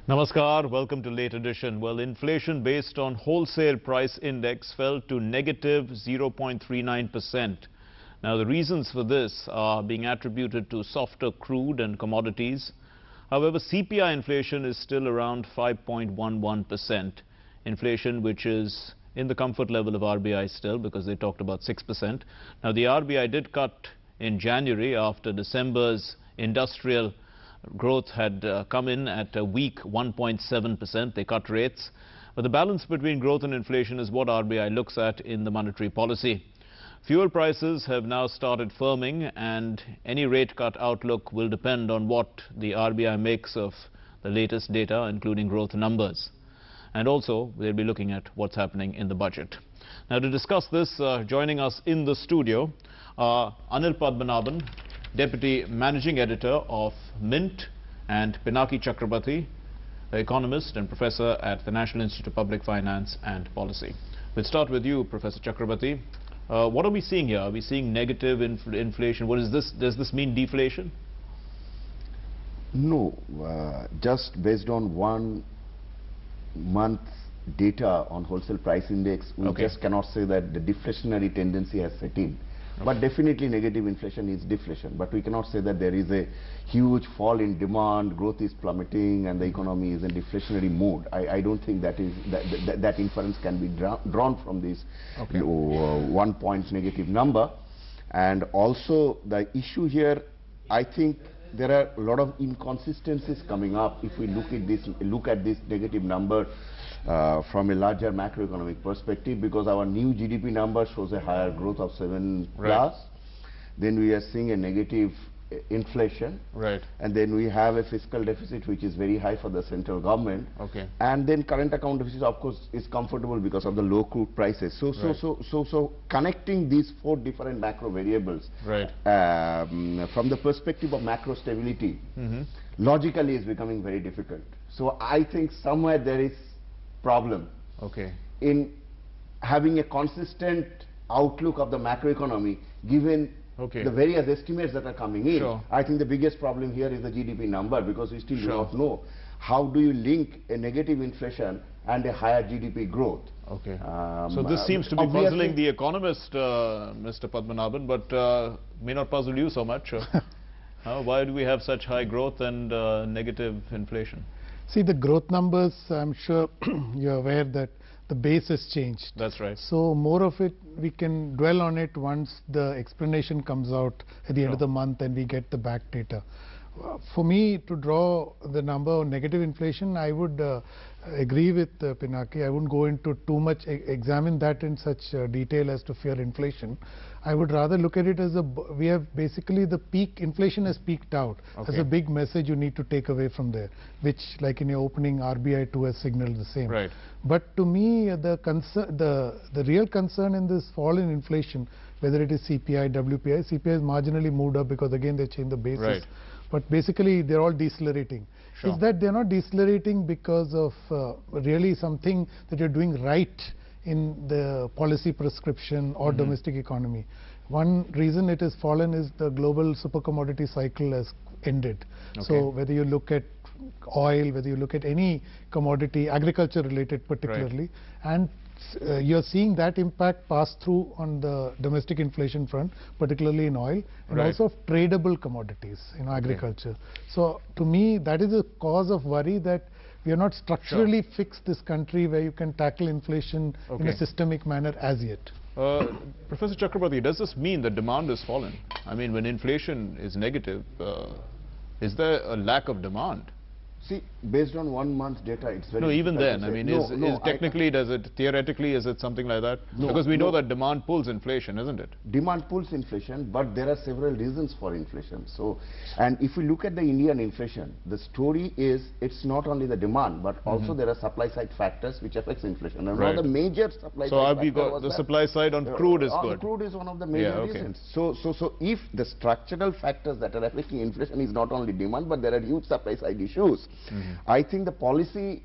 Namaskar, welcome to Late Edition. Well, inflation based on wholesale price index fell to negative 0.39%. Now, the reasons for this are being attributed to softer crude and commodities. However, CPI inflation is still around 5.11%. Inflation which is in the comfort level of RBI still, because they talked about 6%. Now, the RBI did cut in January after December's industrial growth had come in at a weak 1.7%. They cut rates. But the balance between growth and inflation is what RBI looks at in the monetary policy. Fuel prices have now started firming, and any rate cut outlook will depend on what the RBI makes of the latest data, including growth numbers. And also, they'll be looking at what's happening in the budget. Now, to discuss this, joining us in the studio are Anil Padmanabhan, Deputy Managing Editor of Mint, and Pinaki Chakrabarti, economist and professor at the National Institute of Public Finance and Policy. We'll start with you, Professor Chakrabarti. What are we seeing here? Are we seeing negative inflation? What is this? Does this mean deflation? No, just based on 1 month data on wholesale price index, we just cannot say that the deflationary tendency has set in. But definitely negative inflation is deflation. But we cannot say that there is a huge fall in demand, growth is plummeting, and the economy is in deflationary mode. I don't think that is that inference can be drawn from this 1 point negative number. And also the issue here, I think there are a lot of inconsistencies coming up if we look at this negative number from a larger macroeconomic perspective, because our new GDP number shows a higher growth of 7+. Right. Then we are seeing a negative inflation. Right. And then we have a fiscal deficit which is very high for the central government. Okay. And then current account deficit, of course, is comfortable because of the low crude prices. So connecting these 4 different macro variables, right, from the perspective of macro stability, logically is becoming very difficult. So I think somewhere there is problem in having a consistent outlook of the macroeconomy given the various estimates that are coming in. Sure. I think the biggest problem here is the GDP number, because we still do not know how do you link a negative inflation and a higher GDP growth. Okay. So this seems to be puzzling the economist, Mr. Padmanabhan, but may not puzzle you so much. Why do we have such high growth and negative inflation? See, the growth numbers, I'm sure you're aware that the base has changed. That's right. So more of it, we can dwell on it once the explanation comes out at the end of the month and we get the back data. For me, to draw the number of negative inflation, I would agree with Pinaki. I wouldn't go into too much, examine that in such detail as to fear inflation. I would rather look at it as we have basically the peak, inflation has peaked out. That's a big message you need to take away from there, which, like in your opening, RBI too has signaled the same. Right. But to me, the real concern in this fall in inflation, whether it is CPI, WPI, CPI has marginally moved up because again they changed the basis. Right. But basically they're all decelerating. Sure. Is that they're not decelerating because of really something that you're doing right in the policy prescription or domestic economy. One reason it has fallen is the global super commodity cycle has ended. So whether you look at oil, whether you look at any commodity, agriculture related particularly, and you're seeing that impact pass through on the domestic inflation front, particularly in oil, and also of tradable commodities in agriculture. So to me, that is a cause of worry that we are not structurally fixed this country where you can tackle inflation in a systemic manner as yet. Professor Chakrabarti, does this mean that demand has fallen? I mean, when inflation is negative, is there a lack of demand? See, based on 1 month data, it's very No, even then, I mean, technically, theoretically, is it something like that? No, because we know that demand pulls inflation, isn't it? Demand pulls inflation, but there are several reasons for inflation. So, and if we look at the Indian inflation, the story is it's not only the demand, but also there are supply side factors which affects inflation. And one of the major supply side factors got the supply side on crude is good. Crude is one of the major reasons. So if the structural factors that are affecting inflation is not only demand, but there are huge supply side issues, I think the policy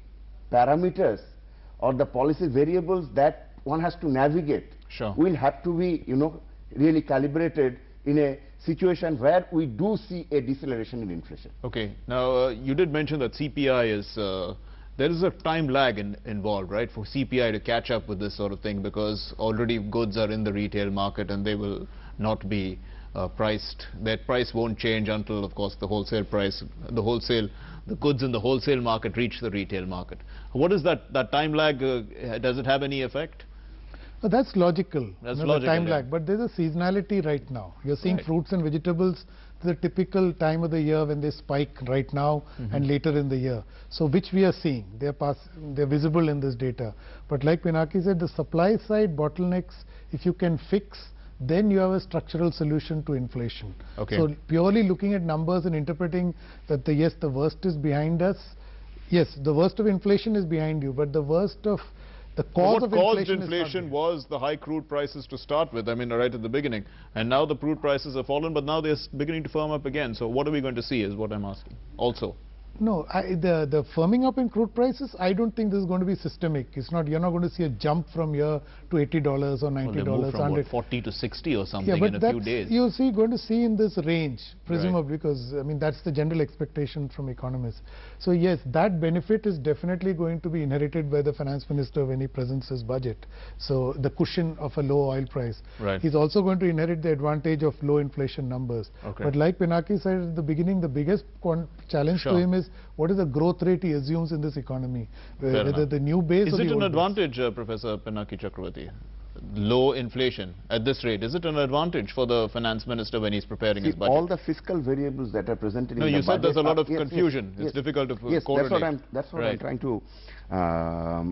parameters or the policy variables that one has to navigate will have to be, really calibrated in a situation where we do see a deceleration in inflation. Okay. Now, you did mention that CPI is, there is a time lag involved, right, for CPI to catch up with this sort of thing, because already goods are in the retail market and they will not be priced. Their price won't change until, of course, the wholesale price, the goods in the wholesale market reach the retail market. What is that time lag? Does it have any effect? That's logical. That's logical, the time yeah. lag. But there's a seasonality right now. You're seeing Right. fruits and vegetables, the typical time of the year when they spike right now and later in the year. So which we are seeing. They're visible in this data. But like Pinaki said, the supply side bottlenecks, if you can fix, then you have a structural solution to inflation. Okay. So purely looking at numbers and interpreting that yes, the worst is behind us. Yes, the worst of inflation is behind you, but the worst of the cause of inflation was the high crude prices to start with, I mean, right at the beginning. And now the crude prices have fallen, but now they're beginning to firm up again. So what are we going to see is what I'm asking also. No, the firming up in crude prices, I don't think this is going to be systemic. It's not. You're not going to see a jump from here to $80 or $90. Well, they moved from what, 40 to 60 or something yeah, but in a few days. You're going to see in this range, presumably, because I mean that's the general expectation from economists. So yes, that benefit is definitely going to be inherited by the finance minister when he presents his budget. So the cushion of a low oil price. Right. He's also going to inherit the advantage of low inflation numbers. Okay. But like Pinaki said at the beginning, the biggest challenge to him is what is the growth rate he assumes in this economy, whether the new base. Is or it the an old advantage, Professor Pinaki Chakravarti? Low inflation at this rate, is it an advantage for the finance minister when he's preparing his budget? All the fiscal variables that are presented in the budget. No, you said there's a lot of yes, confusion. Yes, it's difficult to yes, coordinate. that's what right. I'm trying to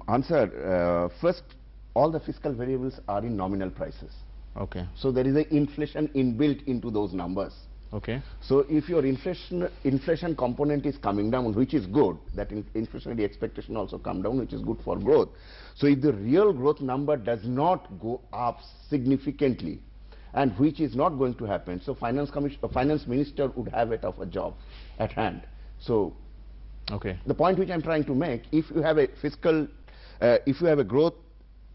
answer. First, all the fiscal variables are in nominal prices. Okay. So there is an inflation inbuilt into those numbers. Okay. So if your inflation component is coming down, which is good, that inflationary expectation also come down, which is good for growth. So if the real growth number does not go up significantly, and which is not going to happen, so finance minister would have it of a job at hand. So okay. the point which I'm trying to make, if you have a if you have a growth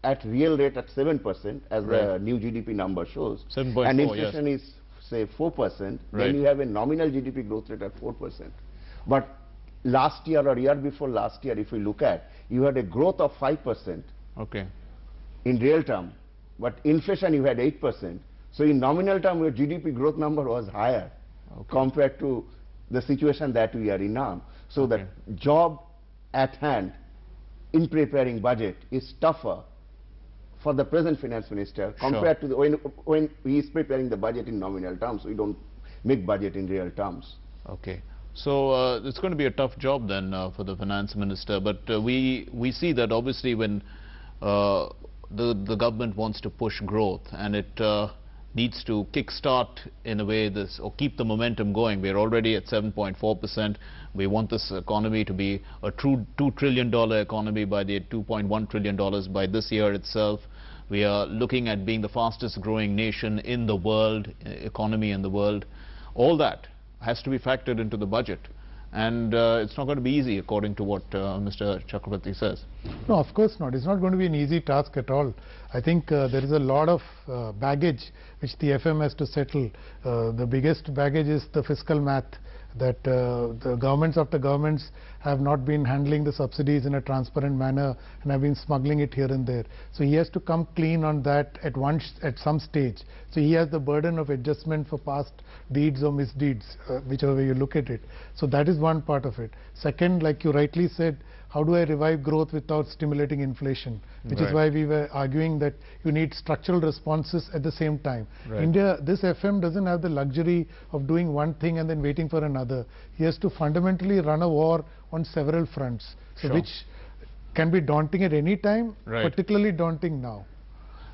at real rate at 7%, as the new GDP number shows, 7.4, and inflation yes. is say 4%, right. then you have a nominal GDP growth rate at 4%. But last year or year before last year, if you look at, you had a growth of 5% okay. in real term, but inflation you had 8%. So in nominal term, your GDP growth number was higher compared to the situation that we are in now. So the job at hand in preparing budget is tougher for the present finance minister compared to the, when he is preparing the budget in nominal terms. We don't make budget in real terms. Okay. So it's going to be a tough job then for the finance minister. But we see that obviously when the government wants to push growth and it needs to kickstart in a way this or keep the momentum going. We're already at 7.4%. We want this economy to be a true $2 trillion economy by the $2.1 trillion by this year itself. We are looking at being the fastest growing nation in the world, economy in the world. All that has to be factored into the budget. And it's not going to be easy, according to what Mr. Chakravarti says. No, of course not. It's not going to be an easy task at all. I think there is a lot of baggage which the FM has to settle. The biggest baggage is the fiscal math, that the governments after governments have not been handling the subsidies in a transparent manner and have been smuggling it here and there. So he has to come clean on that at some stage. So he has the burden of adjustment for past deeds or misdeeds, whichever way you look at it. So that is one part of it. Second, like you rightly said, how do I revive growth without stimulating inflation? Which is why we were arguing that you need structural responses at the same time. India, this FM doesn't have the luxury of doing one thing and then waiting for another. He has to fundamentally run a war on several fronts, so which can be daunting at any time, particularly daunting now.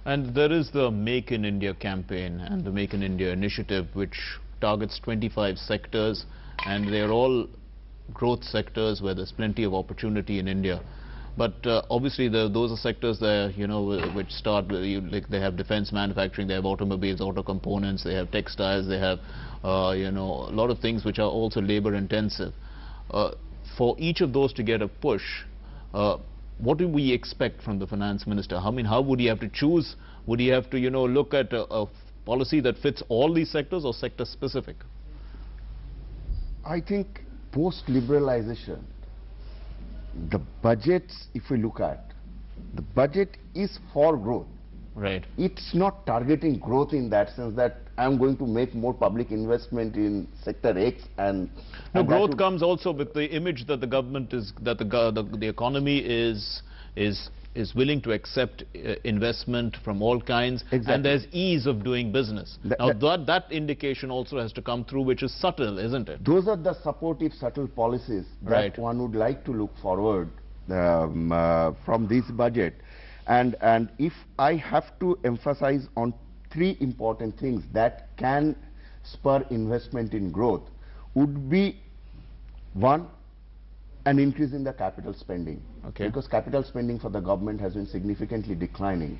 And there is the Make in India campaign and the Make in India initiative, which targets 25 sectors, and they're all growth sectors where there's plenty of opportunity in India. But obviously those are sectors that, you know, which start, like they have defense manufacturing, they have automobiles, auto components, they have textiles, they have, you know, a lot of things which are also labor intensive. For each of those to get a push, what do we expect from the finance minister? I mean, how would he have to choose? Would he have to, you know, look at a policy that fits all these sectors or sector specific? I think post-liberalization, the budgets, if we look at, the budget is for growth. Right. It's not targeting growth in that sense that I'm going to make more public investment in sector X and... No, growth comes also with the image that the government is, that the economy is willing to accept investment from all kinds. Exactly. And there's ease of doing business. That indication also has to come through, which is subtle, isn't it? Those are the supportive, subtle policies that one would like to look forward from this budget. And if I have to emphasize on three important things that can spur investment in growth, would be one, an increase in the capital spending. Okay. Because capital spending for the government has been significantly declining.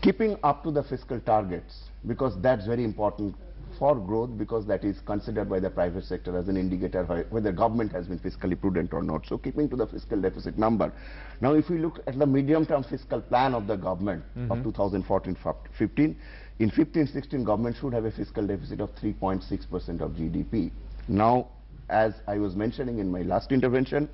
Keeping up to the fiscal targets, because that's very important for growth, because that is considered by the private sector as an indicator whether government has been fiscally prudent or not. So keeping to the fiscal deficit number. Now if we look at the medium-term fiscal plan of the government of 2014-15, in 15-16 government should have a fiscal deficit of 3.6% of GDP. Now, as I was mentioning in my last intervention,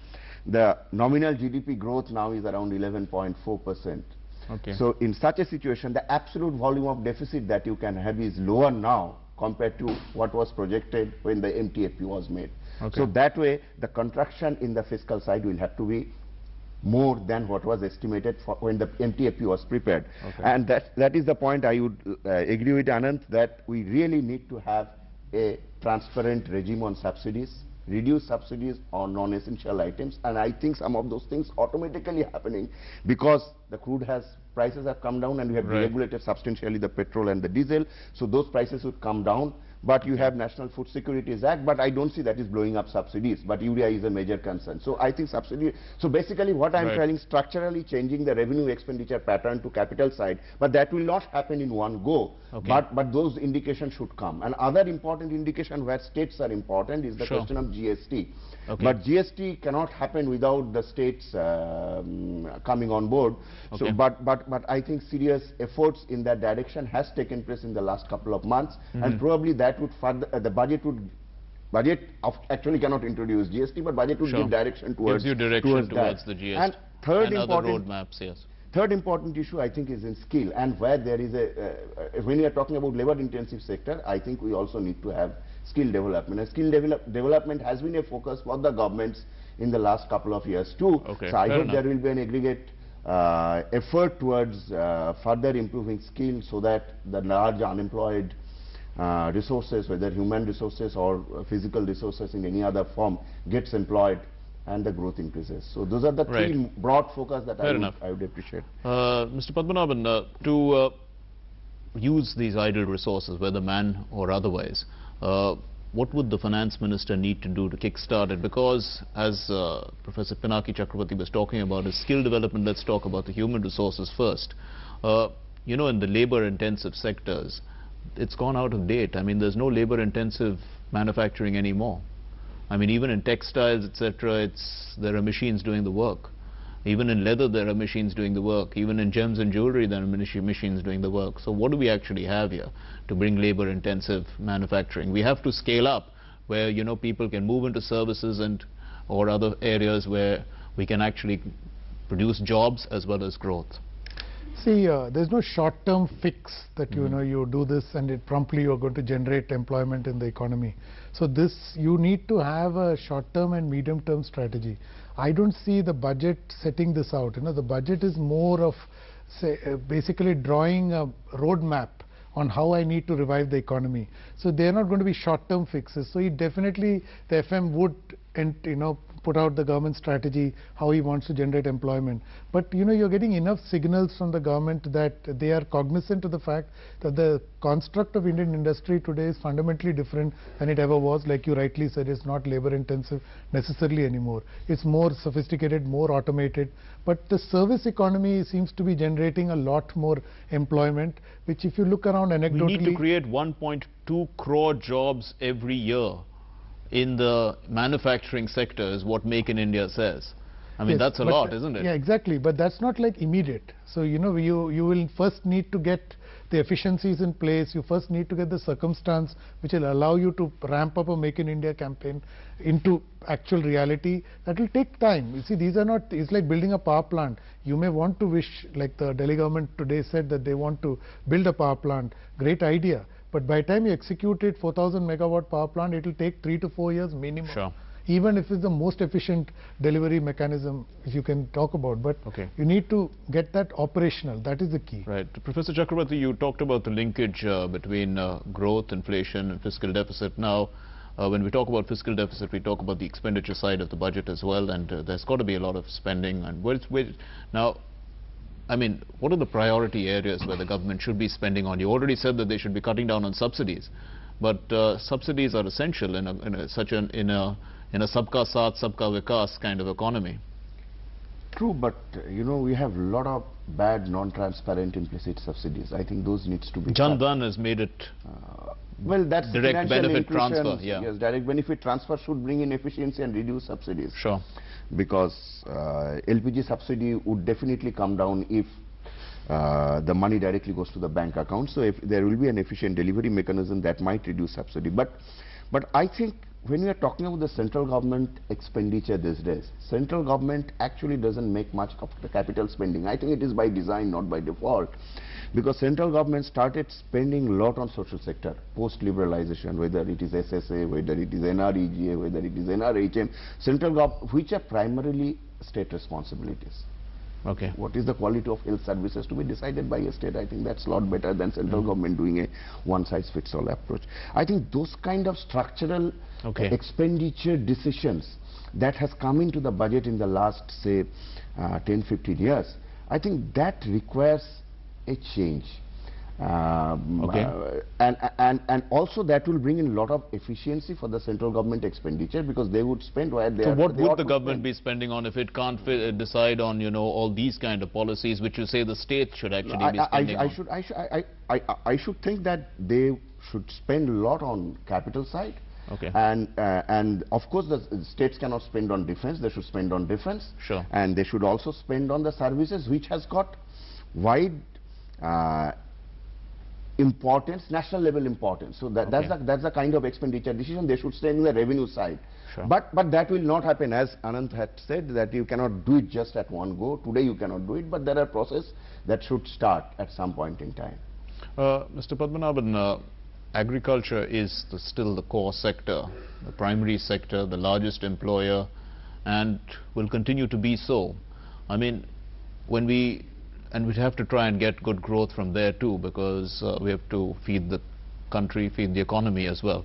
the nominal GDP growth now is around 11.4%. Okay. So in such a situation, the absolute volume of deficit that you can have is lower now compared to what was projected when the MTFP was made. Okay. So that way, the contraction in the fiscal side will have to be more than what was estimated for when the MTFP was prepared. Okay. And that is the point I would agree with Anand, that we really need to have a transparent regime on subsidies, reduce subsidies on non-essential items, and I think some of those things automatically happening because the crude prices have come down and we have deregulated substantially the petrol and the diesel, so those prices would come down. But you have National Food Securities Act, but I don't see that is blowing up subsidies, but urea is a major concern. So I think subsidy, so basically what I'm telling, structurally changing the revenue expenditure pattern to capital side, but that will not happen in one go. Okay. But those indications should come. And other important indication where states are important is the question of GST. Okay. But GST cannot happen without the states coming on board. Okay. So, but I think serious efforts in that direction has taken place in the last couple of months, and probably that would further, the budget actually cannot introduce GST, but budget would give direction towards, gives you direction towards the GST. And third and important other roadmaps, yes. Third important issue I think is in skill, and where there is a, when we are talking about labor intensive sector, I think we also need to have skill development. And skill development has been a focus for the governments in the last couple of years too. Okay, so I hope there will be an aggregate effort towards further improving skills so that the large unemployed resources, whether human resources or physical resources in any other form, gets employed and the growth increases. So those are the three broad focus that I would appreciate. Mr. Padmanabhan, to use these idle resources, whether man or otherwise, what would the finance minister need to do to kickstart it? Because as Professor Pinaki Chakravarti was talking about is skill development, let's talk about the human resources first. You know, in the labor intensive sectors, it's gone out of date. I mean, there's no labor intensive manufacturing anymore. I mean, even in textiles, etc., there are machines doing the work. Even in leather, there are machines doing the work. Even in gems and jewelry, there are machines doing the work. So what do we actually have here to bring labor-intensive manufacturing? We have to scale up where, you know, people can move into services and or other areas where we can actually produce jobs as well as growth. See, there's no short-term fix that you know you do this and it promptly you're going to generate employment in the economy. So this, you need to have a short-term and medium-term strategy. I don't see the budget setting this out. You know, the budget is more of, say, basically drawing a roadmap on how I need to revive the economy. So they're not going to be short-term fixes. So it definitely, the FM would, you know, put out the government strategy, how he wants to generate employment. But you know, you're getting enough signals from the government that they are cognizant of the fact that the construct of Indian industry today is fundamentally different than it ever was. Like you rightly said, it's not labor intensive necessarily anymore. It's more sophisticated, more automated. But the service economy seems to be generating a lot more employment, which if you look around anecdotally... We need to create 1.2 crore jobs every year in the manufacturing sector is what Make in India says. I mean, that's a lot, isn't it? Yeah, exactly. But that's not like immediate. So, you know, you will first need to get the efficiency is in place. You first need to get the circumstance which will allow you to ramp up a Make in India campaign into actual reality. That will take time. You see, these are not, it's like building a power plant. You may want to wish, like the Delhi government today said, that they want to build a power plant. Great idea. But by the time you execute it, 4,000 megawatt power plant, it will take 3 to 4 years minimum. Sure. Even if it's the most efficient delivery mechanism, if you can talk about. But okay, you need to get that operational. That is the key. Right. Professor Chakrabarty, you talked about the linkage between growth, inflation and fiscal deficit. Now, when we talk about fiscal deficit, we talk about the expenditure side of the budget as well, and there's got to be a lot of spending. And now, I mean, what are the priority areas where the government should be spending on? You already said that they should be cutting down on subsidies, but subsidies are essential in a sabka saath, sabka vikas kind of economy. True, but you know, we have a lot of bad, non-transparent implicit subsidies. I think those needs to be Jan Dhan has made it well, that's direct benefit transfer. Yeah. Yes, direct benefit transfer should bring in efficiency and reduce subsidies. Sure. Because LPG subsidy would definitely come down if the money directly goes to the bank account. So if there will be an efficient delivery mechanism, that might reduce subsidy. But I think when we are talking about the central government expenditure these days, central government actually doesn't make much of the capital spending. I think it is by design, not by default, because central government started spending a lot on social sector post-liberalization, whether it is SSA, whether it is NREGA, whether it is NRHM, central government, which are primarily state responsibilities. Okay. What is the quality of health services to be decided by a state? I think that's a lot better than central government doing a one-size-fits-all approach. I think those kind of structural expenditure decisions that has come into the budget in the last, say, 10-15 years, I think that requires a change. And also that will bring in a lot of efficiency for the central government expenditure, because they would spend where they So what would the government be spending on if it can't decide on, you know, all these kind of policies which you say the state should actually be spending on? I should think that they should spend a lot on capital side. Okay. And of course the states cannot spend on defense, they should spend on defense. Sure. And they should also spend on the services which has got wide importance, national level importance. So that's the kind of expenditure decision they should spend in the revenue side. Sure. But that will not happen, as Anand had said, that you cannot do it just at one go. Today you cannot do it, but there are processes that should start at some point in time. Mr. Padmanabhan, agriculture is still the core sector, the primary sector, the largest employer, and will continue to be so. I mean, we'd have to try and get good growth from there too, because we have to feed the country, feed the economy as well.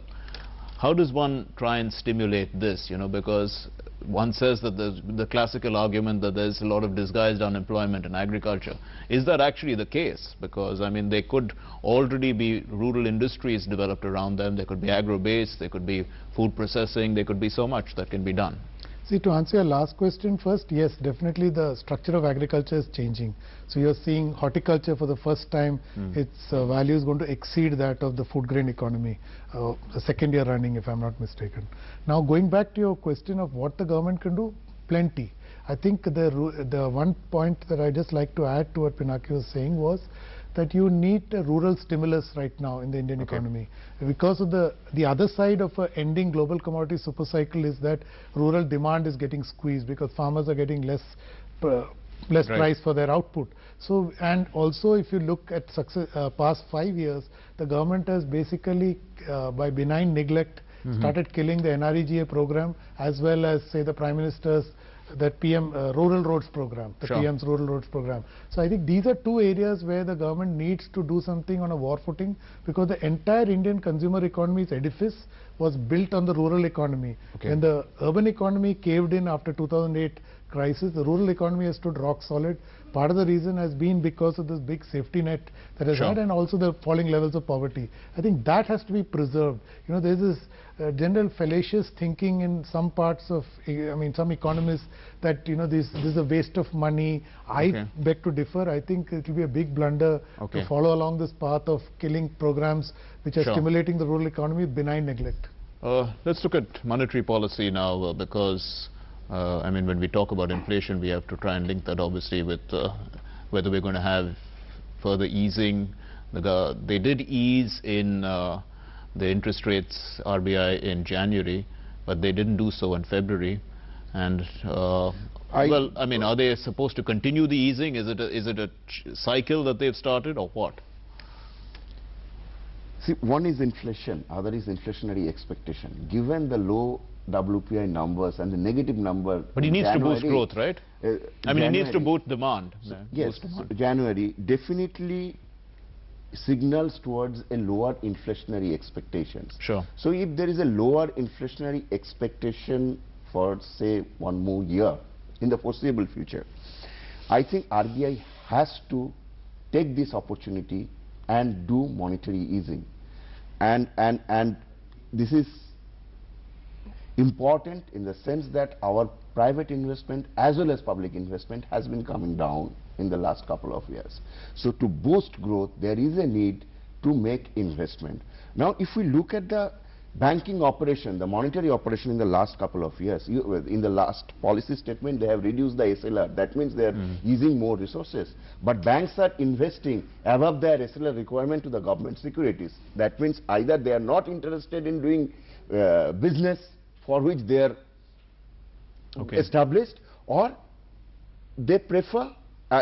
How does one try and stimulate this, you know, because one says that there's the classical argument that there's a lot of disguised unemployment in agriculture. Is that actually the case? Because, I mean, there could already be rural industries developed around them, there could be agro-based, there could be food processing, there could be so much that can be done. See, to answer your last question first, yes, definitely the structure of agriculture is changing. So you're seeing horticulture for the first time, its value is going to exceed that of the food grain economy, the second year running, if I'm not mistaken. Now, going back to your question of what the government can do, plenty. I think the one point that I just like to add to what Pinaki was saying was that you need a rural stimulus right now in the Indian economy. Because of the other side of ending global commodity super cycle is that rural demand is getting squeezed because farmers are getting less price for their output. So, and also if you look at past 5 years, the government has basically by benign neglect started killing the NREGA program, as well as, say, the Prime Minister's that PM Rural Roads program, the PM's Rural Roads program. So I think these are two areas where the government needs to do something on a war footing, because the entire Indian consumer economy's edifice was built on the rural economy. When the urban economy caved in after 2008 crisis, the rural economy has stood rock solid. Part of the reason has been because of this big safety net that has had, and also the falling levels of poverty. I think that has to be preserved. You know, there's this general fallacious thinking in some parts of, I mean, some economists that, you know, this is a waste of money. I beg to differ. I think it will be a big blunder to follow along this path of killing programs which are stimulating the rural economy with benign neglect. Let's look at monetary policy now, because I mean, when we talk about inflation, we have to try and link that obviously with whether we're going to have further easing, they did ease in the interest rates, RBI, in January, but they didn't do so in February. And well, I mean, are they supposed to continue the easing? Is it a cycle that they've started, or what? See, one is inflation, other is inflationary expectation. Given the low WPI numbers and the negative number, but he needs to boost growth, right? I mean, he needs to boost demand. Yes, January definitely signals towards a lower inflationary expectations. Sure. So if there is a lower inflationary expectation for, say, one more year in the foreseeable future, I think RBI has to take this opportunity and do monetary easing. And this is important in the sense that our private investment as well as public investment has been coming down in the last couple of years. So to boost growth, there is a need to make investment. Now, if we look at the banking operation, the monetary operation in the last couple of years, in the last policy statement, they have reduced the SLR. That means they are using more resources. But banks are investing above their SLR requirement to the government securities. That means either they are not interested in doing business for which they are established, or they prefer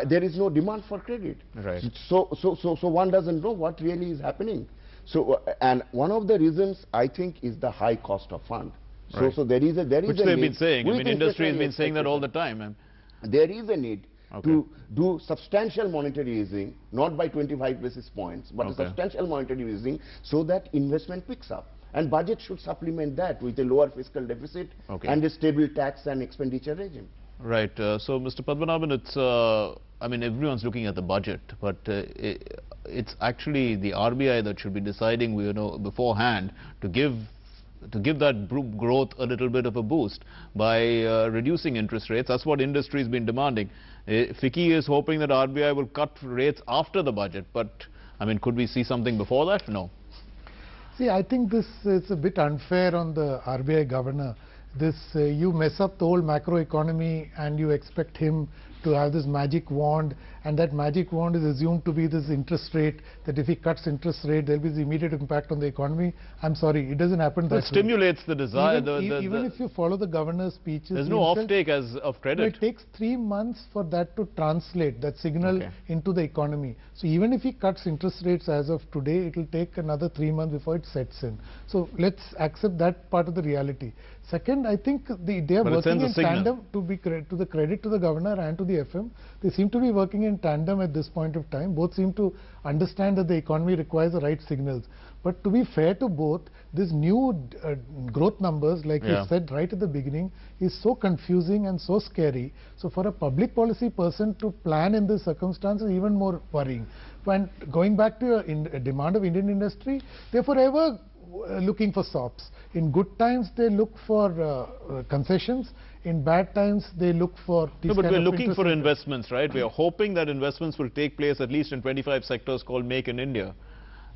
there is no demand for credit. Right. So one doesn't know what really is happening. So and one of the reasons I think is the high cost of fund. Right. So there is a which they've been saying. I mean, industry has been saying that all the time. There is a need to do substantial monetary easing, not by 25 basis points, but a substantial monetary easing, so that investment picks up. And budget should supplement that with a lower fiscal deficit and a stable tax and expenditure regime. Right. So, Mr. Padmanabhan, it's, I mean, everyone's looking at the budget, but it's actually the RBI that should be deciding, you know, beforehand to give that growth a little bit of a boost by reducing interest rates. That's what industry has been demanding. FICCI is hoping that RBI will cut rates after the budget, but, I mean, could we see something before that? No. See, I think this is a bit unfair on the RBI governor. This you mess up the whole macroeconomy and you expect him to have this magic wand, and that magic wand is assumed to be this interest rate, that if he cuts interest rate there will be this immediate impact on the economy. I'm sorry, it doesn't happen that way. It stimulates the desire. Even if you follow the governor's speeches, there's no offtake of credit. No, it takes 3 months for that to translate, that signal into the economy. So even if he cuts interest rates as of today, it will take another 3 months before it sets in. So let's accept that part of the reality. Second, I think they are working in tandem, to the credit to the governor and to the FM. They seem to be working in tandem at this point of time. Both seem to understand that the economy requires the right signals. But to be fair to both, this new growth numbers, like you said right at the beginning, is so confusing and so scary. So for a public policy person to plan in this circumstance is even more worrying. When going back to a demand of Indian industry, they're forever looking for SOPs. In good times, they look for concessions. In bad times, they look for these but we're looking for investments, right? We are hoping that investments will take place at least in 25 sectors called Make in India.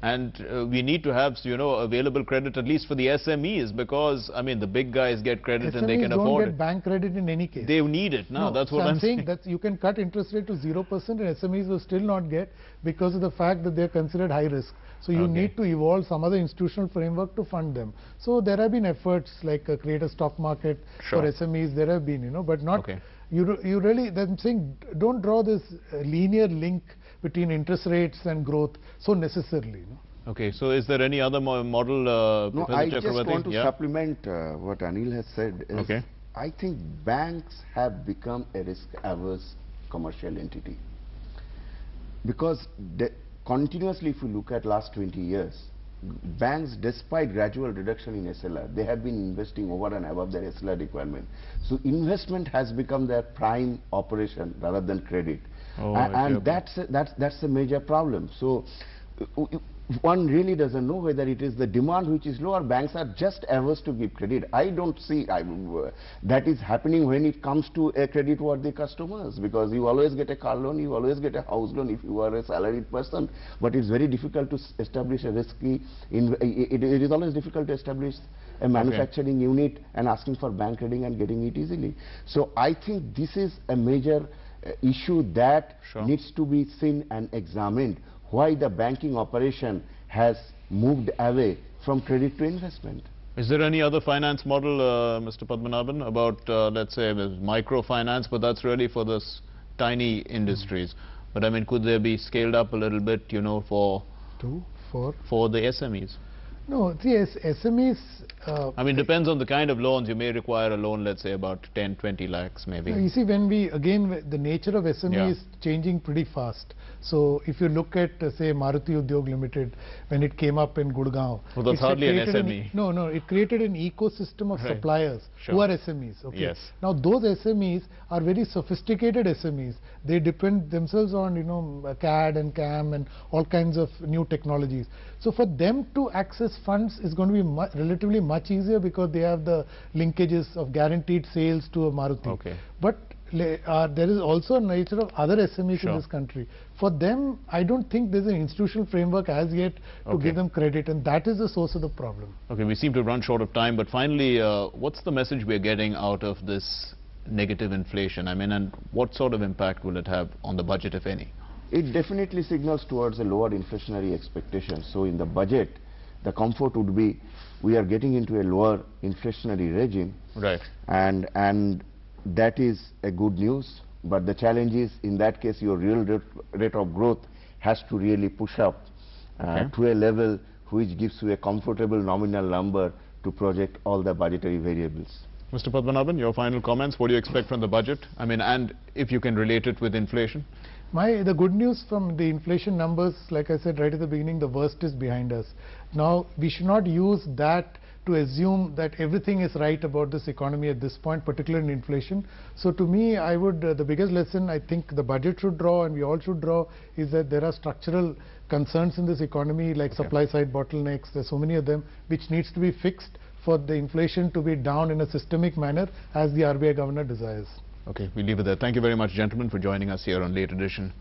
And we need to have, you know, available credit at least for the SMEs, because, I mean, the big guys get credit and they can afford it. SMEs don't get bank credit in any case. They need it. No, that's what I'm saying. That you can cut interest rate to 0% and SMEs will still not get, because of the fact that they're considered high risk. So you need to evolve some other institutional framework to fund them. So there have been efforts like create a stock market for SMEs. There have been, you know, but not, you really, I'm saying, don't draw this linear link between interest rates and growth so necessarily. You know? Okay, so is there any other model? No, I just want to supplement what Anil has said. Is I think banks have become a risk-averse commercial entity, because continuously, if you look at last 20 years, banks, despite gradual reduction in SLR, they have been investing over and above their SLR requirement. So investment has become their prime operation rather than credit. And that's a major problem. So one really doesn't know whether it is the demand which is low or banks are just averse to give credit. I don't see that is happening when it comes to credit-worthy customers, because you always get a car loan, you always get a house loan if you are a salaried person, but it's very difficult to establish a risky, it is always difficult to establish a manufacturing unit and asking for bank credit and getting it easily. So I think this is a major issue that needs to be seen and examined. why the banking operation has moved away from credit to investment. Is there any other finance model, Mr. Padmanabhan, about, let's say, microfinance, but that's really for this tiny industries. But I mean, could there be scaled up a little bit, you know, for the SMEs? No, see, SMEs... I mean, depends on the kind of loans. You may require a loan, let's say, about 10, 20 lakhs, maybe. You see, when we, again, the nature of SME is changing pretty fast. So, if you look at, say, Maruti Udyog Limited, when it came up in Gurgaon... Well, that's hardly an SME. No, it created an ecosystem of suppliers who are SMEs. Okay? Yes. Now, those SMEs are very sophisticated SMEs. They depend themselves on, you know, CAD and CAM and all kinds of new technologies. So, for them to access funds is going to be relatively much easier because they have the linkages of guaranteed sales to a Maruti. Okay. But there is also a nature of other SMEs in this country. For them, I don't think there's an institutional framework as yet to give them credit, and that is the source of the problem. Okay, we seem to run short of time, but finally, what's the message we're getting out of this negative inflation? I mean, and what sort of impact will it have on the budget, if any? It definitely signals towards a lower inflationary expectation. So in the budget, the comfort would be we are getting into a lower inflationary regime. Right. And that is a good news. But the challenge is, in that case, your real rate of growth has to really push up to a level which gives you a comfortable nominal number to project all the budgetary variables. Mr. Padmanabhan, your final comments. What do you expect from the budget? I mean, and if you can relate it with inflation? The good news from the inflation numbers, like I said right at the beginning, the worst is behind us. Now, we should not use that to assume that everything is right about this economy at this point, particularly in inflation. So to me, I would, the biggest lesson I think the budget should draw, and we all should draw, is that there are structural concerns in this economy, like supply side bottlenecks. There's so many of them, which needs to be fixed for the inflation to be down in a systemic manner as the RBI governor desires. Okay, we'll leave it there. Thank you very much, gentlemen, for joining us here on Late Edition.